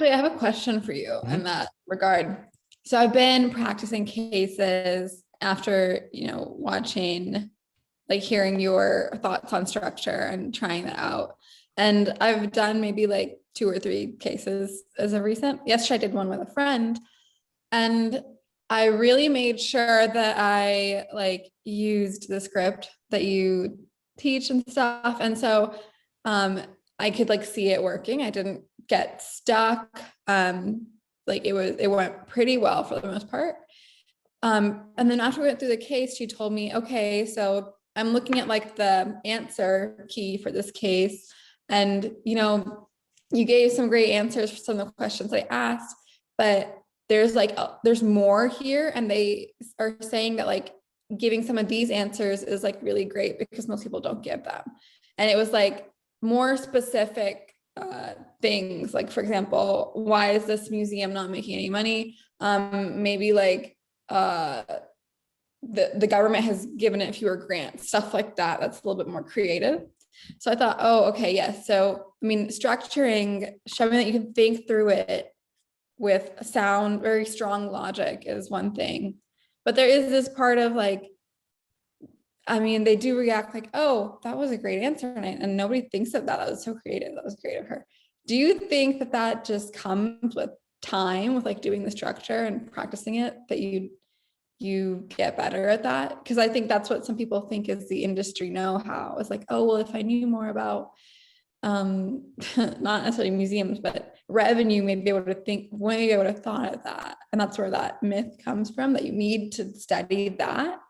actually, I have a question for you Mhm. in that regard. So I've been practicing cases after, watching, like hearing your thoughts on structure and trying that out. And I've done maybe like 2 or 3 cases as of recent. Yesterday I did one with a friend, and I really made sure that I like used the script that you teach and stuff. And so I could like see it working. I didn't get stuck. Like it went pretty well for the most part. And then after we went through the case, she told me, okay, so I'm looking at like the answer key for this case. And, you gave some great answers for some of the questions I asked, but there's more here. And they are saying that like giving some of these answers is like really great because most people don't give them. And it was like more specific things, like, for example, why is this museum not making any money? Maybe like the government has given it fewer grants, stuff like that. That's a little bit more creative. So I thought, oh, okay, yes. So, I mean, structuring, showing that you can think through it with sound, very strong logic is one thing. But there is this part of like, I mean, they do react like, oh, that was a great answer. And nobody thinks of that. That was so creative. That was great of her. Do you think that that just comes with time, with like doing the structure and practicing it, that you get better at that? Because I think that's what some people think is the industry know-how. It's like, oh, well, if I knew more about not necessarily museums, but revenue, maybe I would have thought of that. And that's where that myth comes from, that you need to study that.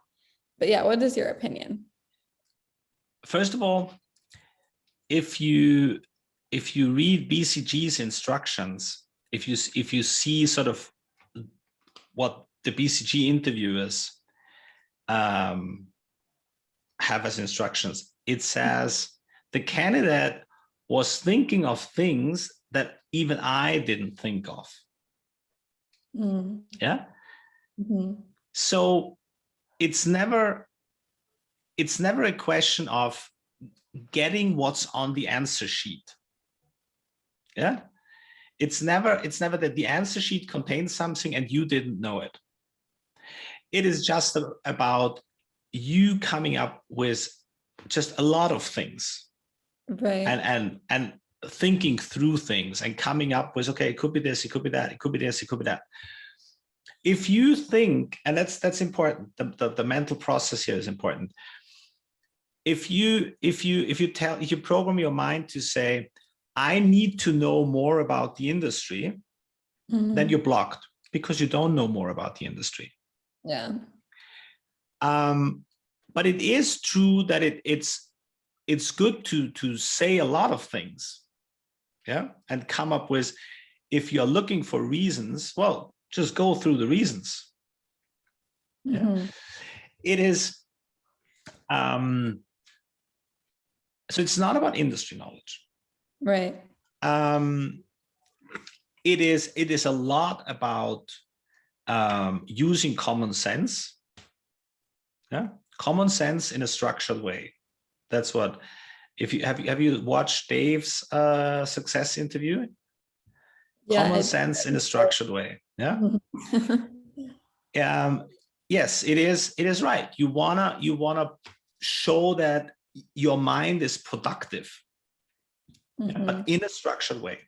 But yeah, what is your opinion? First of all, if you read BCG's instructions, if you see sort of what the BCG interviewers have as instructions, it says the candidate was thinking of things that even I didn't think of. Yeah. Mm-hmm. So it's never a question of getting what's on the answer sheet. Yeah. It's never that the answer sheet contains something and you didn't know it. It is just about you coming up with just a lot of things, Right. and thinking through things and coming up with, okay, it could be this, it could be that, it could be this, it could be that. If you think, and that's important, the mental process here is important. If you program your mind to say, I need to know more about the industry, then you're blocked because you don't know more about the industry. Yeah. But it is true that it's good to say a lot of things, yeah, and come up with, if you're looking for reasons, well, just go through the reasons. Yeah. It is so it's not about industry knowledge, right? It is a lot about using common sense. Yeah, common sense in a structured way. That's what. If you have you watched Dave's success interview? Yeah, common sense in a structured way. Yeah. Yes, it is right. You wanna show that your mind is productive, but in a structured way.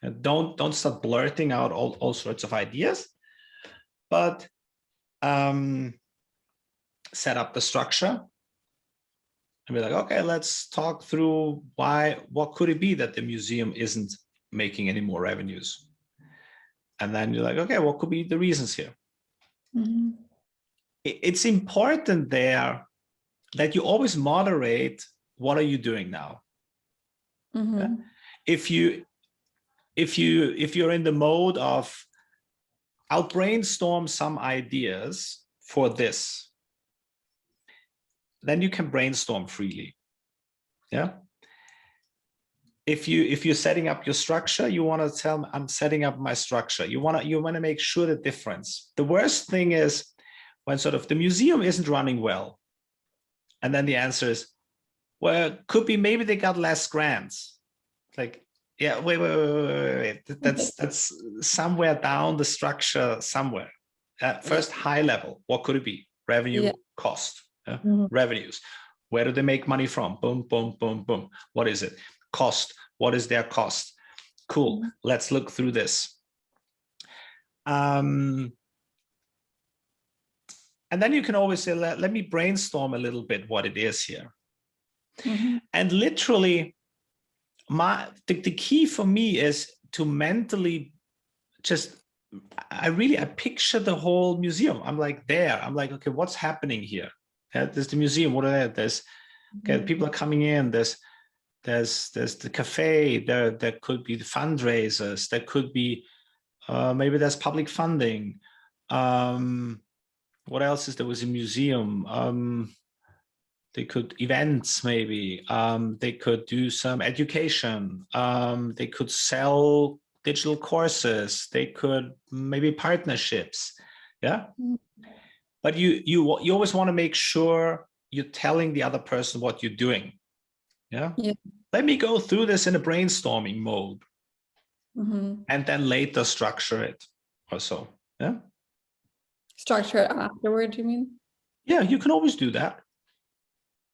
And don't start blurting out all sorts of ideas, but set up the structure and be like, okay, let's talk through what could it be that the museum isn't making any more revenues? And then you're like, okay, what could be the reasons here? It's important there that you always moderate, what are you doing now? Yeah? If you're in the mode of, I'll brainstorm some ideas for this, then you can brainstorm freely. Yeah. If you're setting up your structure, you want to tell me, I'm setting up my structure. You want to make sure the difference. The worst thing is when sort of the museum isn't running well, and then the answer is, well, it could be maybe they got less grants. Like, Yeah, wait. That's somewhere down the structure somewhere. First, high level. What could it be? Revenue, Yeah. cost. Mhm. Revenues. Where do they make money from? Boom, boom, boom, boom. What is it? Cost. What is their cost? Cool. Mhm. Let's look through this. And then you can always say, let me brainstorm a little bit what it is here. Mhm. And literally, the key for me is to mentally just, I picture the whole museum. I'm like there. I'm like, okay, what's happening here? There's the museum. What are there? There's, okay, people are coming in. There's the cafe. There could be the fundraisers. There could be maybe there's public funding. What else is there? Was a museum. They could events maybe. They could do some education. They could sell digital courses. They could maybe partnerships. Yeah. Mhm. But you always want to make sure you're telling the other person what you're doing. Yeah. Yeah. Let me go through this in a brainstorming mode, Mhm. and then later structure it or so. Yeah. Structure it afterward, you mean? Yeah, you can always do that.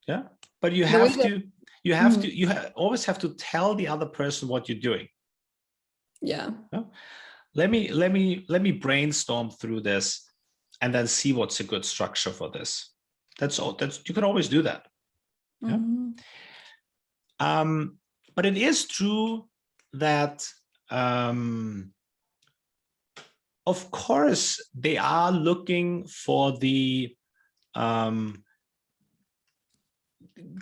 Yeah. But you The way have that, to, Mhm. always have to tell the other person what you're doing. Yeah. Yeah? Let me brainstorm through this and then see what's a good structure for this. That's all. You can always do that. Yeah. Mhm. But it is true that of course they are looking for the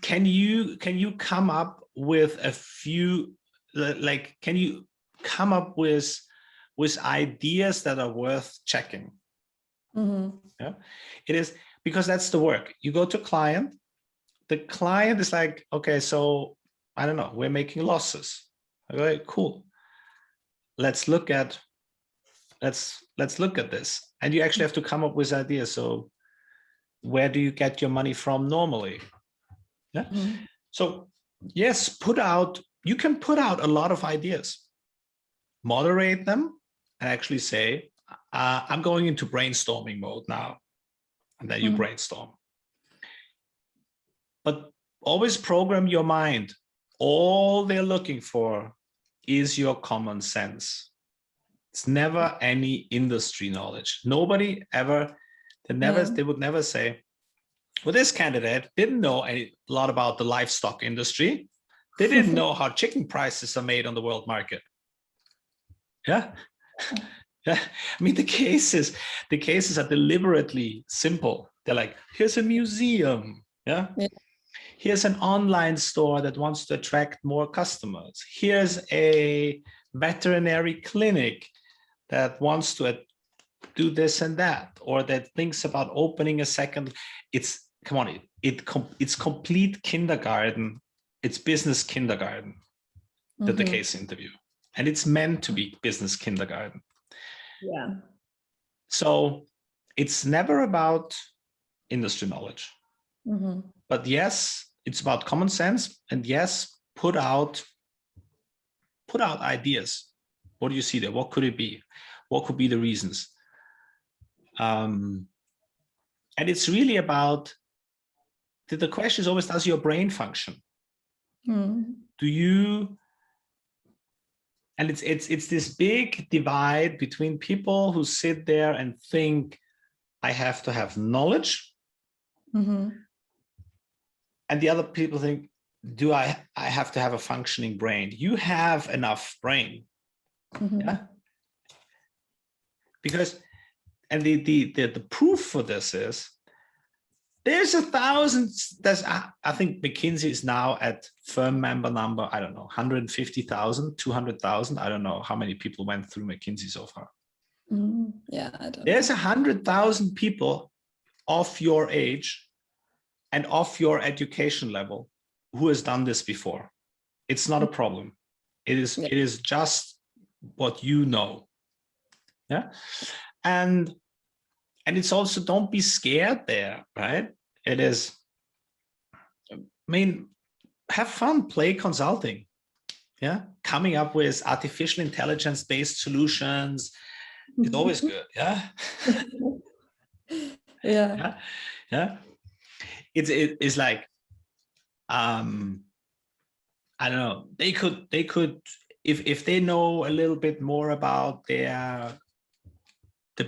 can you come up with a few, like, can you come up with ideas that are worth checking? Mhm. Yeah, it is, because that's the work. You go to client, the client is like, okay, so I don't know, we're making losses. Okay, cool. Let's look at this. And you actually have to come up with ideas. So where do you get your money from normally? Yeah. Mhm. So yes, you can put out a lot of ideas, moderate them, and actually say, I'm going into brainstorming mode now. And then you Mhm. brainstorm. But always program your mind. All they're looking for is your common sense. It's never any industry knowledge. Nobody ever, Yeah. they would never say, well, this candidate didn't know a lot about the livestock industry. They didn't know how chicken prices are made on the world market. Yeah. Yeah. I mean, the cases are deliberately simple. They're like, here's a museum. Yeah. Yeah. Here's an online store that wants to attract more customers. Here's a veterinary clinic that wants to do this and that, or that thinks about opening a second. It's, come on, it's complete kindergarten. It's business kindergarten, the Mhm. case interview. And it's meant to be business kindergarten. Yeah. So it's never about industry knowledge. Mhm. But yes, it's about common sense. And yes, put out ideas. What do you see there? What could it be? What could be the reasons? And it's really about, the question is always, does your brain function? Mhm. Do you, and it's this big divide between people who sit there and think, I have to have knowledge, Mhm. and the other people think, do I have to have a functioning brain? You have enough brain. Mhm. Yeah. Because, and the proof for this is, there's I think McKinsey is now at firm member number, I don't know, 150,000, 200,000. I don't know how many people went through McKinsey so far. Mhm. Yeah, I don't There's know. 100,000 people of your age and of your education level who has done this before. It's not a problem. It Yeah. is just what you know. Yeah. And it's also, don't be scared there, right? It is, I mean, have fun, play consulting. Yeah, coming up with artificial intelligence based solutions is always good. Yeah. Yeah. Yeah. Yeah. It's like, I don't know, they could if they know a little bit more about the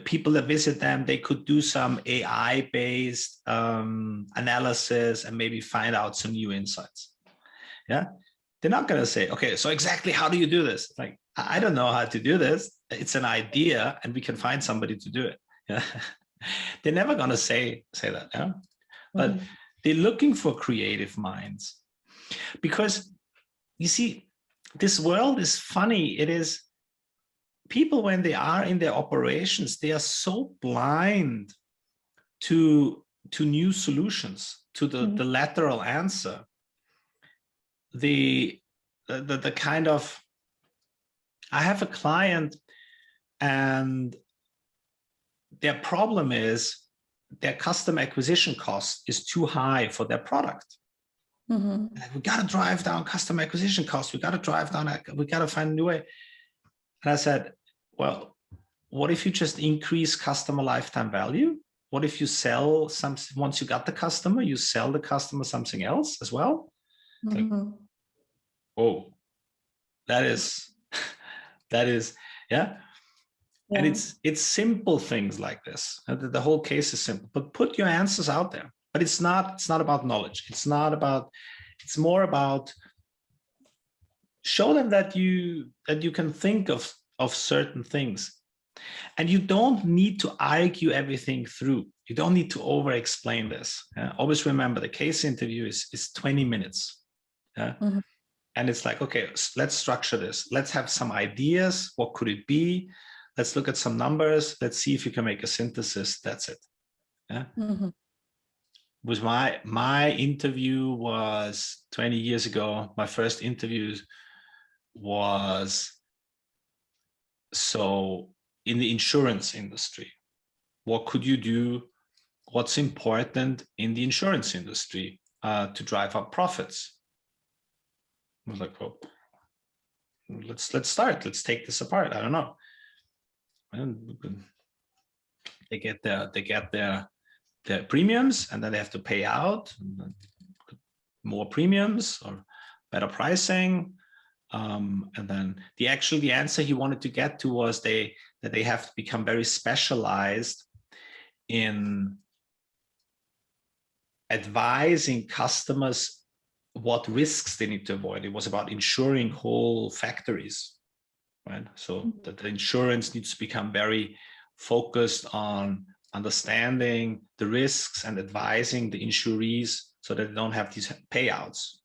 people that visit them, they could do some AI based analysis and maybe find out some new insights. Yeah. They're not going to say, okay, so exactly how do you do this? Like, I don't know how to do this. It's an idea and we can find somebody to do it. Yeah. They're never going to say that. Yeah. But they're looking for creative minds, because you see, this world is funny. It is, people, when they are in their operations, they are so blind to new solutions, to the lateral answer, the kind of, I have a client and their problem is their customer acquisition cost is too high for their product. Like, we got to drive down customer acquisition costs. We got to find a new way. And I said, well, what if you just increase customer lifetime value? What if you sell something, once you got the customer, you sell the customer something else as well? Like, oh, that is, yeah. And it's simple things like this. The whole case is simple, but put your answers out there. But it's not about knowledge. It's more about show them that you can think of certain things. And you don't need to argue everything through. You don't need to over explain this. Always remember, the case interview is 20 minutes. And it's like, okay, let's structure this. Let's have some ideas. What could it be? Let's look at some numbers. Let's see if you can make a synthesis. That's it. Yeah. Was my interview was 20 years ago. My first interview was in the insurance industry. What could you do? What's important in the insurance industry to drive up profits? I was like, well, let's start. Let's take this apart. I don't know. And they get their premiums, and then they have to pay out more premiums or better pricing. And then the answer he wanted to get to was that they have to become very specialized in advising customers what risks they need to avoid. It was about insuring whole factories, right? So that the insurance needs to become very focused on understanding the risks and advising the insurees so that they don't have these payouts.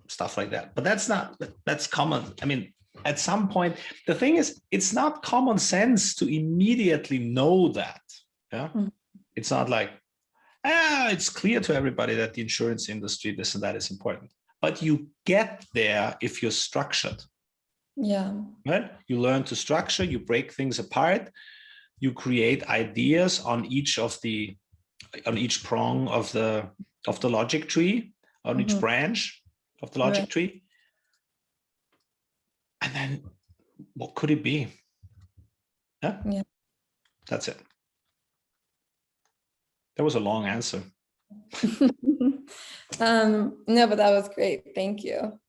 Stuff like that. But that's common. I mean, at some point, the thing is, it's not common sense to immediately know that. Yeah. It's not like, it's clear to everybody that the insurance industry, this and that is important. But you get there if you're structured. Yeah. Right? You learn to structure, you break things apart, you create ideas on each prong of the logic tree, on each branch of the logic tree. And then what could it be? Yeah. That's it. That was a long answer. No, but that was great. Thank you.